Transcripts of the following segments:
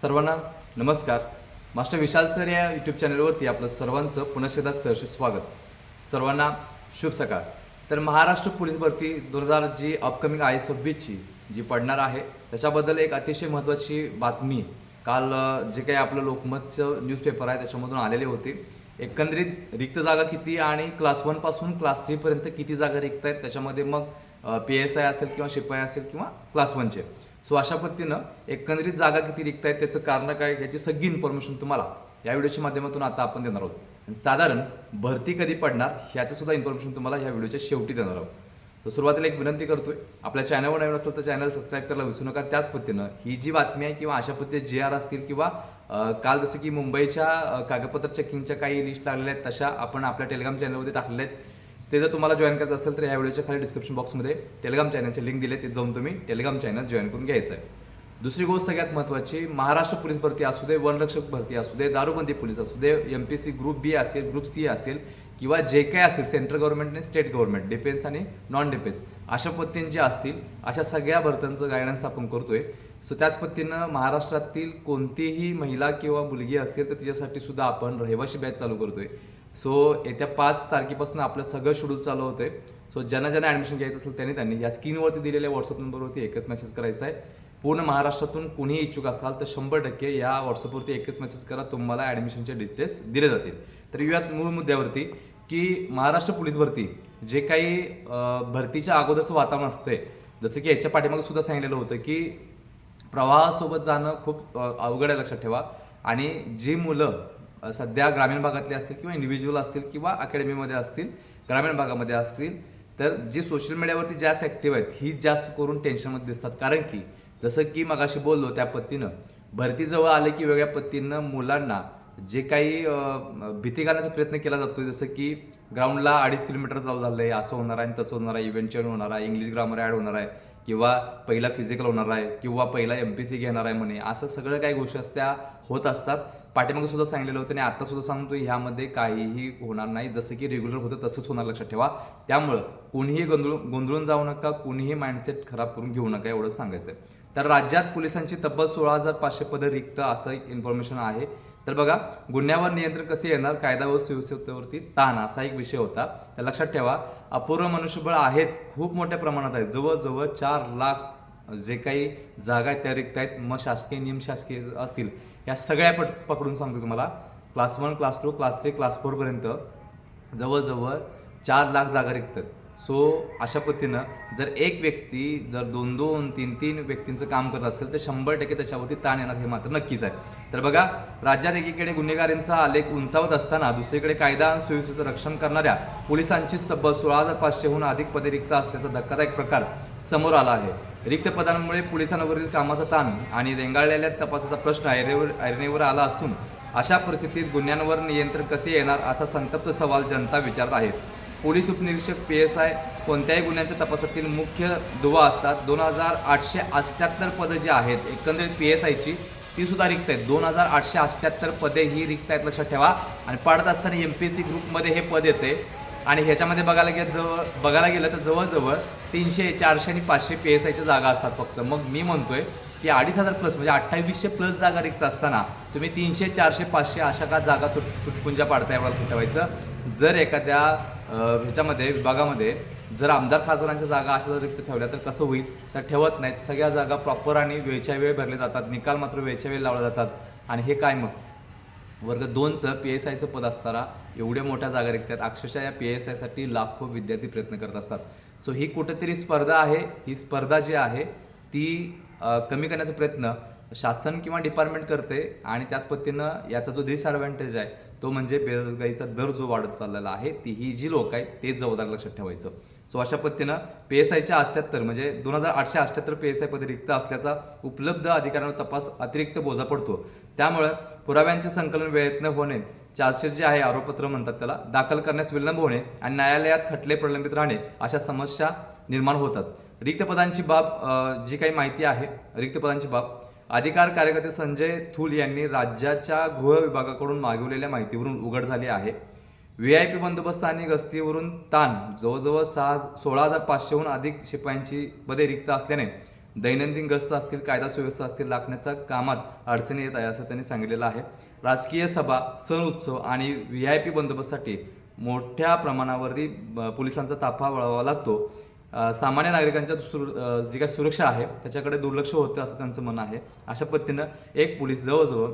सर्वांना नमस्कार. मास्टर विशाल सर या यूट्यूब चॅनलवरती आपलं सर्वांचं पुन्हा एकदा सहर्ष स्वागत. सर्वांना शुभ सकाळ. तर महाराष्ट्र पोलीस भरती 2000 जी अपकमिंग आहे 26ची जी पडणार आहे त्याच्याबद्दल एक अतिशय महत्त्वाची बातमी काल जे काही आपलं लोकमतचं न्यूजपेपर आहे त्याच्यामधून आलेले होते. एकंदरीत रिक्त जागा किती आणि क्लास 1 पासून क्लास 3 पर्यंत किती जागा रिक्त आहेत, त्याच्यामध्ये मग PSI असेल किंवा शिपाई असेल किंवा क्लास 1चे. सो अशा पद्धतीनं एकंदरीत जागा किती रिक्त आहेत, त्याचं कारण काय, याची सगळी इन्फॉर्मेशन तुम्हाला या व्हिडिओच्या माध्यमातून आता आपण देणार आहोत. आणि साधारण भरती कधी पडणार ह्याचं सुद्धा इन्फॉर्मेशन तुम्हाला ह्या व्हिडिओच्या शेवटी देणार आहोत. तर सुरुवातीला एक विनंती करतोय, आपल्या चॅनलवर नवीन असेल तर चॅनल सबस्क्राईब करायला विसरू नका. त्याच पद्धतीनं ही जी बातमी आहे किंवा अशा पद्धतीचे JR असतील किंवा काल जसं की मुंबईच्या कागदपत्र चेकिंगच्या काही लिस्ट लागलेल्या आहेत तशा आपण आपल्या टेलिग्राम चॅनलमध्ये टाकलेल्या आहेत. ते जर तुम्हाला जॉईन करायचं असेल तर ह्या व्हिडिओच्या खाली डिस्क्रिप्शन बॉक्समध्ये टेलिग्राम चॅनलचे लिंक दिले, ते जाऊन तुम्ही टेलिग्राम चॅनल जॉईन करून घ्यायचं आहे. दुसरी गोष्ट सगळ्यात महत्त्वाची, महाराष्ट्र पोलीस भरती असू दे, वनरक्षक भरती असू दे, दारूबंदी पोलीस असू दे, MPSC ग्रुप B असेल, ग्रुप C असेल किंवा जे काही असेल सेंट्रल गव्हर्नमेंट आणि स्टेट गव्हर्नमेंट, डिफेन्स आणि नॉन डिफेन्स अशा पद्धतीने जे असतील अशा सगळ्या भरत्यांचं गायडन्स आपण करतोय. सो त्याच पद्धतीनं महाराष्ट्रातील कोणतीही महिला किंवा मुलगी असेल तर तिच्यासाठी सुद्धा आपण रहिवाशी बॅच चालू करतोय. सो येत्या 5 तारखेपासून आपलं सगळं शेड्यूल चालू होतंय. सो ज्यांना ॲडमिशन घ्यायचं असेल त्यांनी या स्क्रीनवरती दिलेल्या व्हॉट्सअप नंबरवरती एकच मेसेज करायचा आहे. पूर्ण महाराष्ट्रातून कुणीही इच्छुक असाल तर 100% या व्हॉट्सअपवरती एकच मेसेज करा, तुम्हाला ॲडमिशनचे डिटेल्स दिले जातील. तर यात मूळ मुद्द्यावरती की महाराष्ट्र पोलीस भरती जे काही भरतीच्या अगोदरचं वातावरण असतंय, जसं की याच्या पाठीमागे सुद्धा सांगितलेलं होतं की प्रवाहासोबत जाणं खूप अवघड आहे, लक्षात ठेवा. आणि जी मुलं सध्या ग्रामीण भागातले असतील किंवा इंडिव्हिज्युअल असतील किंवा अकॅडमीमध्ये असतील, ग्रामीण भागामध्ये असतील, तर जी सोशल मीडियावरती जास्त ॲक्टिव्ह आहेत ही जास्त करून टेन्शनमध्ये दिसतात. कारण की जसं की मगाशी बोललो त्या पद्धतीनं भरती जवळ आले की वेगळ्या पद्धतीनं मुलांना जे काही भीती घालण्याचा प्रयत्न केला जातो, जसं की ग्राउंडला 2.5 किलोमीटर जाऊ झालं आहे, असं होणार आहे, तसं होणार आहे, इव्हेंट चेंज होणार आहे, इंग्लिश ग्रामर ॲड होणार आहे किंवा पहिला फिजिकल होणार आहे किंवा पहिला MPSC घेणार आहे म्हणे, असं सगळं काही गोष्टी त्या होत असतात. पाठीमागे सुद्धा सांगितलेलं होतं आणि आता सुद्धा सांगतो, ह्यामध्ये काहीही होणार नाही. जसं की रेग्युलर होतं तसंच होणार, लक्षात ठेवा. त्यामुळं कोणीही गोंधळून जाऊ नका, कोणीही माइंडसेट खराब करून घेऊ नका, एवढं सांगायचं आहे. तर राज्यात पोलिसांची तब्बल 16,500 पदं रिक्त असं एक इन्फॉर्मेशन आहे. तर बघा, गुन्ह्यावर नियंत्रण कसे येणार, कायदा व सुव्यवस्थेवरती ताण असा एक विषय होता. तर लक्षात ठेवा, अपूर्व मनुष्यबळ आहेच, खूप मोठ्या प्रमाणात आहे. जवळजवळ 4 लाख जे काही जागा आहेत त्या रिक्त आहेत. मग शासकीय निमशासकीय असतील या सगळ्या पकडून सांगतो तुम्हाला. क्लास 1, क्लास 2, क्लास 3, क्लास 4 पर्यंत जवळजवळ 4 लाख जागा रिक्त आहेत. सो अशा पद्धतीनं जर एक व्यक्ती जर 2-2, 3-3 व्यक्तींचं काम करत असेल तर 100% त्याच्यावरती ताण येणार हे मात्र नक्कीच आहे. तर बघा, राज्यात एकीकडे गुन्हेगारींचा आलेख उंचावत असताना दुसरीकडे कायदा आणि सुव्यवस्थेचं रक्षण करणाऱ्या पोलिसांचीच तब्बल 16,500हून अधिक पदे रिक्त असल्याचा धक्कादायक प्रकार समोर आला आहे. रिक्त पदांमुळे पोलिसांवरील कामाचा ताण आणि रेंगाळलेल्या तपासाचा प्रश्न ऐरणीवर आला असून अशा परिस्थितीत गुन्ह्यांवर नियंत्रण कसे येणार असा संतप्त सवाल जनता विचारत आहे. पोलीस उपनिरीक्षक PSI कोणत्याही गुन्ह्यांच्या तपासातील मुख्य दुवा असतात. 2,878 पदं जी आहेत एकंदरीत PSIची ती सुद्धा रिक्त आहेत. 2,878 पदे ही रिक्त आहेत, लक्षात ठेवा. आणि पाडत असताना MPSC ग्रुपमध्ये हे पद येते आणि ह्याच्यामध्ये बघायला गेलं तर जवळजवळ 300, 400 आणि 500 PSIच्या जागा असतात फक्त. मग मी म्हणतोय की 2,500 प्लस म्हणजे 2,800 प्लस जागा रिक्त असताना तुम्ही 300, 400, 500 अशा का जागा तुटपुंजा पाडताय, मला ठेवायचं. जर एखाद्या ह्याच्यामध्ये विभागामध्ये जर आमदार खासदारांच्या जागा अशा जर रिक्त ठेवल्या तर कसं होईल, तर ठेवत नाहीत. सगळ्या जागा प्रॉपर आणि वेळच्या वेळ भरले जातात, निकाल मात्र वेळच्या वेळ लावले जातात. आणि हे काय मग वर्ग 2चं PSIचं पद असताना एवढ्या मोठ्या जागा रिक्त आहेत. अक्षरशः या PSIसाठी लाखो विद्यार्थी प्रयत्न करत असतात. सो ही कुठेतरी स्पर्धा आहे. ही स्पर्धा जी आहे ती कमी करण्याचा प्रयत्न शासन किंवा डिपार्टमेंट करते. आणि त्याच पद्धतीनं याचा जो डिसॲडव्हान्टेज आहे तो म्हणजे बेरोजगारीचा दर जो वाढत चाललेला आहे, ही जी लोक आहेत तेच जबाबदार, लक्षात ठेवायचं. सो अशा पद्धतीनं PSIच्या 78 म्हणजे 2,878 PSI पदे रिक्त असल्याचा उपलब्ध अधिकाऱ्यांवर तपास अतिरिक्त बोजा पडतो. त्यामुळं पुराव्यांचे संकलन वेळेत न होणे, चार्जशीट जे आहे आरोपपत्र म्हणतात त्याला, दाखल करण्यास विलंब होणे आणि न्यायालयात खटले प्रलंबित राहणे अशा समस्या निर्माण होतात. रिक्त पदांची बाब जी काही माहिती आहे, रिक्त पदांची बाब अधिकार कार्यकर्ते संजय थूल यांनी राज्याच्या गृह विभागाकडून मागवलेल्या माहितीवरून उघड झाली आहे. VIP बंदोबस्त आणि गस्तीवरून ताण, जवळजवळ 16,500हून अधिक शिपायांची पदे रिक्त असल्याने दैनंदिन गस्त असतील, कायदा सुव्यवस्था असतील राखण्याच्या कामात अडचणी येत आहे असं त्यांनी सांगितलेलं आहे. राजकीय सभा, सण उत्सव आणि VIP बंदोबस्तासाठी मोठ्या प्रमाणावरती पोलिसांचा ताफा वळवावा लागतो. सामान्य नागरिकांच्या जी काही सुरक्षा आहे त्याच्याकडे दुर्लक्ष होतं असं त्यांचं म्हणणं आहे. अशा पद्धतीनं एक पोलीस जवळजवळ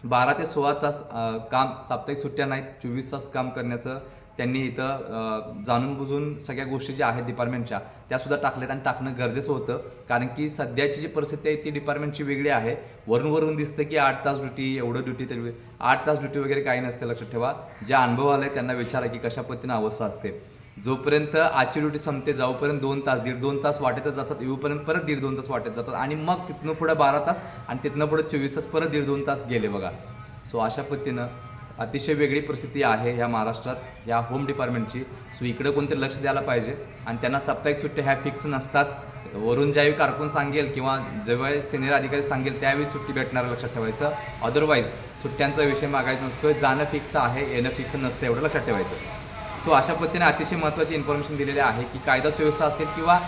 12 ते 16 तास काम, साप्ताहिक सुट्ट्या नाहीत, 24 तास काम करण्याचं त्यांनी इथं जाणून बुजून सगळ्या गोष्टी ज्या आहेत डिपार्टमेंटच्या त्यासुद्धा टाकल्यात आणि टाकणं गरजेचं होतं. कारण की सध्याची जी परिस्थिती आहे ती डिपार्टमेंटची वेगळी आहे. वरून दिसतं की 8 तास ड्युटी, एवढं ड्युटी, तरी 8 तास ड्युटी वगैरे काही नसते. लक्षात ठेवा, ज्या अनुभव आले त्यांना विचारा की कशा पद्धतीनं अवस्था असते. जोपर्यंत आजची ड्युटी संपते जाऊपर्यंत 2 तास, 1.5-2 तास वाटेतच जातात, येऊपर्यंत परत 1.5-2 तास वाटेत जातात आणि मग तिथनं पुढं 12 तास आणि तिथनं पुढं 24 तास, परत 1.5-2 तास गेले बघा. सो अशा पद्धतीनं अतिशय वेगळी परिस्थिती आहे ह्या महाराष्ट्रात या होम डिपार्टमेंटची. सो इकडे कोणतरी लक्ष द्यायला पाहिजे आणि त्यांना साप्ताहिक सुट्ट्या ह्या फिक्स नसतात. वरून ज्यावेळी कारकून सांगेल किंवा जेव्हा सिनियर अधिकारी सांगेल त्यावेळी सुट्टी भेटणार, लक्षात ठेवायचं. अदरवाईज सुट्ट्यांचा विषय मागायचा नसतो, जाणं फिक्स आहे, येणं फिक्स नसतं, एवढं लक्षात ठेवायचं. सो अशा पद्धतीने अतिशय महत्त्वाची इन्फॉर्मेशन दिलेली आहे की कायदा सुव्यवस्था असेल किंवा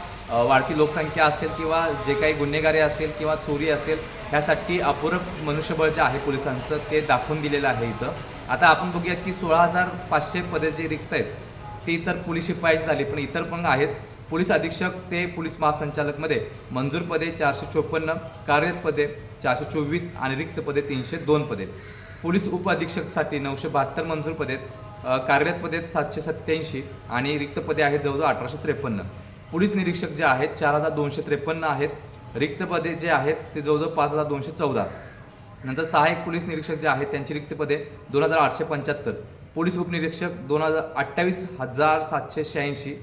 वाढती लोकसंख्या असेल किंवा जे काही गुन्हेगारी असेल किंवा चोरी असेल ह्यासाठी अपूरक मनुष्यबळ जे आहे पोलिसांचं ते दाखवून दिलेलं आहे इथं. आता आपण बघूयात की 16,500 पदे जे रिक्त आहेत ती तर पोलीस शिपाई झाली, पण इतर पण आहेत. पोलीस अधीक्षक ते पोलीस महासंचालकमध्ये मंजूर पदे 454, कार्यरत पदे 424 आणि रिक्त पदे 302 पदे. पोलीस उपअधीक्षकसाठी 972 मंजूर पदे, कार्यरत पदे 787 आणि रिक्त पदे आहेत जवळजवळ 1853. पोलीस निरीक्षक जे आहेत 4,253 आहेत. रिक्त पदे जे आहेत ते जवळजवळ 5,214. नंतर सहाय्यक पोलीस निरीक्षक जे आहेत त्यांची रिक्त पदे 2,875. पोलीस उपनिरीक्षक 28,786.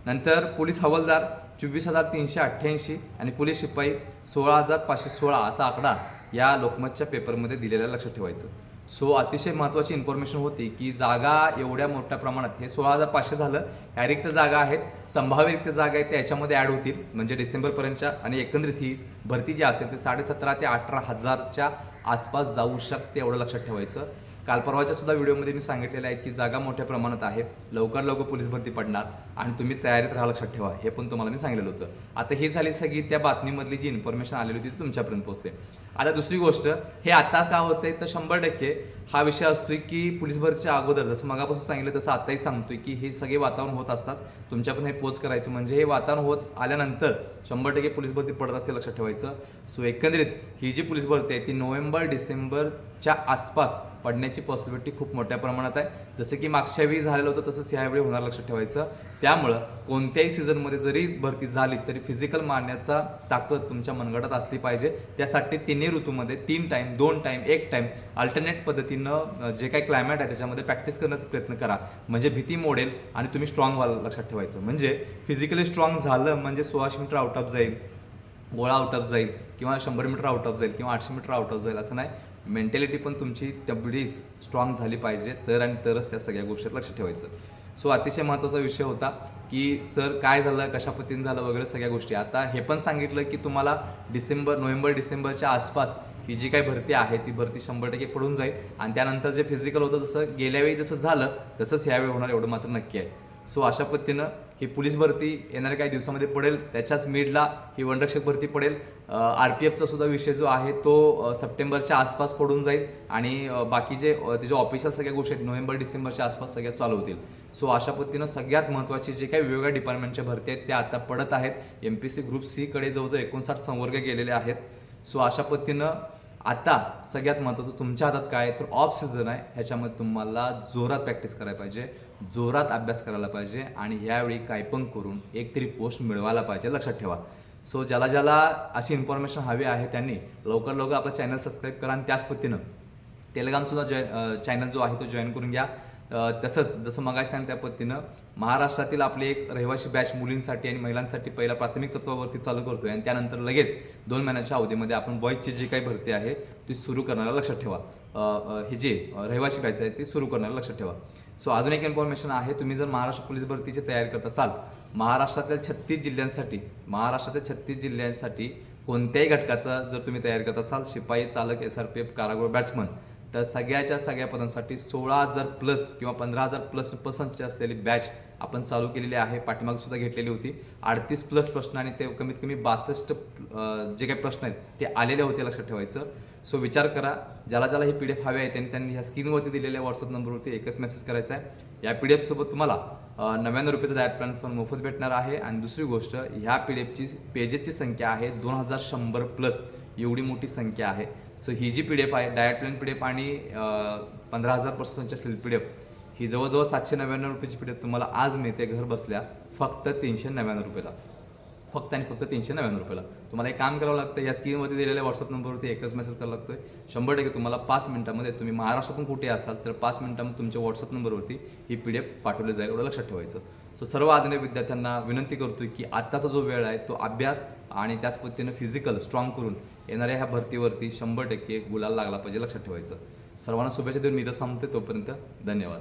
नंतर पोलीस हवालदार 24,388 आणि पोलीस शिपाई 16,516 असा आकडा या लोकमतच्या पेपरमध्ये दिलेला लक्षात ठेवायचं. सो अतिशय महत्त्वाची इन्फॉर्मेशन होती की जागा एवढ्या मोठ्या प्रमाणात, हे 16,500 झालं, ह्या रिक्त जागा आहेत, संभाव्य रिक्त जागा आहेत त्या याच्यामध्ये ॲड होतील म्हणजे डिसेंबरपर्यंतच्या, आणि एकंदरीत ही भरती जी असेल ते 17,500 ते 18,000च्या आसपास जाऊ शकते, एवढं लक्षात ठेवायचं. काल परवाच्या सुद्धा व्हिडिओमध्ये मी सांगितलेलं आहे की जागा मोठ्या प्रमाणात आहेत, लवकर पोलीस भरती पडणार आणि तुम्ही तयारीत राहा, लक्षात ठेवा, हे पण तुम्हाला मी सांगितलेलं होतं. आता ही झाली सगळी त्या बातमीमधली जी इन्फॉर्मेशन आलेली होती ती तुमच्यापर्यंत पोहोचते. आता दुसरी गोष्ट, हे आता का होतंय तर 100% हा विषय असतोय की पोलीस भरतीच्या अगोदर, जसं मगापासून सांगितलं तसं आताही सांगतोय की हे सगळे वातावरण होत असतात, तुमच्यापर्यंत हे पोच करायचं म्हणजे हे वातावरण होत आल्यानंतर 100% पोलीस भरती पडत असते, लक्षात ठेवायचं. सो एकंदरीत ही जी पोलीस भरती आहे ती नोव्हेंबर-डिसेंबरच्या आसपास पडण्याची पॉसिबिलिटी खूप मोठ्या प्रमाणात आहे. जसं की मागच्या वेळी झालेलं होतं तसंच ह्यावेळी होणार, लक्षात ठेवायचं. त्यामुळं कोणत्याही सीझनमध्ये जरी भरती झाली तरी फिजिकल मारण्याचा ताकद तुमच्या मनगटात असली पाहिजे. त्यासाठी तिन्ही ऋतूमध्ये 3 टाईम, 2 टाईम, 1 टाईम अल्टरनेट पद्धतीनं जे काही क्लायमेट आहे त्याच्यामध्ये प्रॅक्टिस करण्याचा प्रयत्न करा, म्हणजे भीती मोडेल आणि तुम्ही स्ट्रॉंग व्हाल, लक्षात ठेवायचं. म्हणजे फिजिकली स्ट्रॉंग झालं म्हणजे 1600 मीटर आउट ऑफ जाईल, गोळा आउट ऑफ जाईल किंवा 100 मीटर आउट ऑफ जाईल किंवा 800 मीटर आउट ऑफ जाईल असं नाही. मेंटॅलिटी पण तुमची तेवढीच स्ट्रॉंग झाली पाहिजे, तर आणि तरच त्या सगळ्या गोष्टीत लक्षात ठेवायचं. सो अतिशय महत्त्वाचा विषय होता की सर काय झालं, कशा पद्धतीने झालं वगैरे सगळ्या गोष्टी. आता हे पण सांगितलं की तुम्हाला नोव्हेंबर-डिसेंबरच्या आसपास ही जी काही भरती आहे ती भरती 100% पडून जाईल आणि त्यानंतर जे फिजिकल होतं तसं गेल्यावेळी जसं झालं तसंच यावेळी होणार, एवढं मात्र नक्की आहे. सो अशा पद्धतीनं ही पोलीस भरती येणाऱ्या काही दिवसामध्ये पडेल. त्याच्याच मिडला ही वनरक्षक भरती पडेल. RPFचा सुद्धा विषय जो आहे तो सप्टेंबरच्या आसपास पडून जाईल आणि बाकीचे त्याचे ऑफिशियल सगळ्या गोष्टी आहेत नोव्हेंबर-डिसेंबरच्या आसपास सगळ्या चालू होतील. सो अशा पद्धतीनं सगळ्यात महत्त्वाची जे काही वेगवेगळ्या डिपार्टमेंटच्या भरती आहेत त्या आता पडत आहेत. MPSC ग्रुप C कडे जवळजवळ 59 संवर्ग गेलेले आहेत. सो अशा पद्धतीनं आता सगळ्यात महत्त्वाचं तुमच्या हातात काय तर ऑफ सीझन आहे, ह्याच्यामध्ये तुम्हाला जोरात प्रॅक्टिस करायला पाहिजे, जोरात अभ्यास करायला पाहिजे आणि ह्यावेळी काय पण करून एक तरी पोस्ट मिळवायला पाहिजे, लक्षात ठेवा. सो ज्याला अशी इन्फॉर्मेशन हवी आहे त्यांनी लवकर आपलं चॅनल सबस्क्राईब करा आणि त्याच पद्धतीनं टेलिग्रामसुद्धा चॅनल जो आहे तो जॉईन करून घ्या. तसंच जसं मगाशी सांगितलं त्या पद्धतीनं महाराष्ट्रातील आपली एक रहिवासी बॅच मुलींसाठी आणि महिलांसाठी पहिला प्राथमिक तत्वावरती चालू करतोय आणि त्यानंतर लगेच 2 महिन्याच्या अवधीमध्ये आपण बॉईजची जी काही भरती आहे ती सुरू करण्याला लक्षात ठेवा. ही जी रहिवासी बॅच आहे ती सुरू करण्याला लक्षात ठेवा. सो अजून एक इन्फॉर्मेशन आहे, तुम्ही जर महाराष्ट्र पोलीस भरतीची तयारी करत असाल, महाराष्ट्रातील 36 जिल्ह्यांसाठी कोणत्याही घटकाचा जर तुम्ही तयारी करत असाल, शिपाई, चालक, SRPF, कारागृह, बॅट्समन, तर सगळ्या पदांसाठी 16,000 प्लस किंवा 15,000 प्लस पसंतची असलेली बॅच आपण चालू केलेली आहे. पाठीमागे सुद्धा घेतलेली होती. 38 प्लस प्रश्न आणि ते कमीत कमी 62 जे काही प्रश्न आहेत ते आलेले होते, लक्षात ठेवायचं. सो विचार करा, ज्याला ही PDF हवी आहे त्यांनी ह्या स्क्रीनवरती दिलेल्या व्हॉट्सअप नंबरवरती एकच मेसेज करायचा आहे. या PDF सोबत तुम्हाला 99 रुपयाचा डायट प्लॅन पण मोफत भेटणार आहे. आणि दुसरी गोष्ट, ह्या PDFची पेजेसची संख्या आहे 2100 प्लस, एवढी मोठी संख्या आहे. सो ही जी PDF आहे, डायट प्लॅन PDF आणि 15,000 पर्सेंटची असलेली PDF, ही जवळजवळ 799 रुपयाची PDF तुम्हाला आज मिळते घर बसल्या फक्त 399 रुपयाला. फक्त आणि फक्त 399 रुपयाला. तुम्हाला एक काम करावं लागतं, या स्क्रीनवरती दिलेल्या व्हॉट्सअप नंबरवरती एकच मेसेज करावा लागतोय. 100% तुम्हाला 5 मिनिटामध्ये, तुम्ही महाराष्ट्रातून कुठे असाल तर 5 मिनिटांमध्ये तुमच्या व्हॉट्सअप नंबरवरती ही PDF पाठवली जाईल, एवढं लक्षात ठेवायचं. सो सर्व आदरणीय विद्यार्थ्यांना विनंती करतोय की आत्ताचा जो वेळ आहे तो अभ्यास आणि त्याच पद्धतीनं फिजिकल स्ट्रॉंग करून येणाऱ्या ह्या भरतीवरती 100% गुलाल लागला पाहिजे, लक्षात ठेवायचं. सर्वांना शुभेच्छा देऊन मी इथं थांबते. तोपर्यंत धन्यवाद.